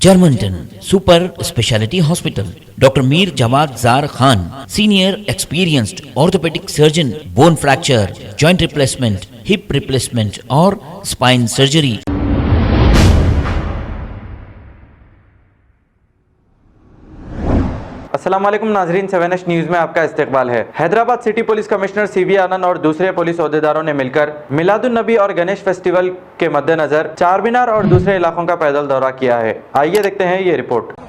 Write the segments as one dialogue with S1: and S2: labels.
S1: Germanton super speciality hospital, doctor Mir Jawad Jar Khan, senior experienced orthopaedic surgeon, bone fracture, joint replacement, hip replacement और spine surgery.
S2: अस्सलाम वालेकुम नाजरीन, 7H news में आपका इस्तकबाल है। Hyderabad city police commissioner CV Anand और दूसरे पुलिस ओहदेदारों ने मिलकर मिलादुन नबी और गणेश फेस्टिवल के मद्देनजर चार मीनार और दूसरे इलाकों का पैदल दौरा किया है। आइए देखते हैं ये report.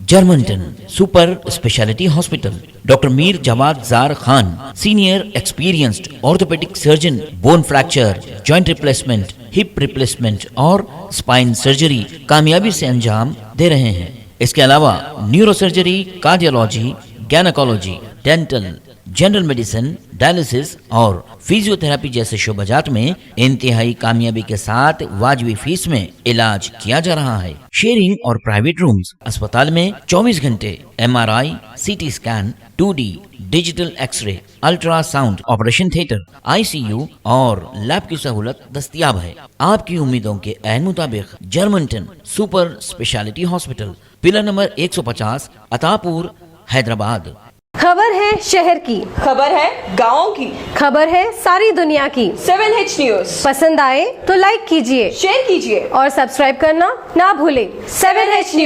S1: Germanton super speciality hospital, doctor Mir Jawad Jar Khan, senior experienced orthopaedic surgeon, bone fracture, joint replacement, hip replacement और स्पाइन सर्जरी कामयाबी से अंजाम दे रहे हैं। इसके अलावा neuro surgery, cardiology, gynaecology, dental, general medicine, dialysis और फिजियोथेरेपी जैसे शोबाजात में इंतहाई कामयाबी के साथ वाजिबी फीस में इलाज किया जा रहा है। शेयरिंग और प्राइवेट रूम्स, अस्पताल में 24 घंटे MRI, CT scan, 2D digital x ray, ultrasound, operation theatre, ICU और लैब की सहूलत दस्तयाब है। आपकी उम्मीदों के ऐन मुताबिक Germanton super speciality hospital, pillar number 150, Attapur, Hyderabad.
S3: खबर है शहर की,
S4: खबर है गाँव की,
S3: खबर है सारी दुनिया की।
S4: 7H न्यूज़
S3: पसंद आए तो लाइक कीजिए,
S4: शेयर कीजिए
S3: और सब्सक्राइब करना ना भूलें।
S4: 7H news.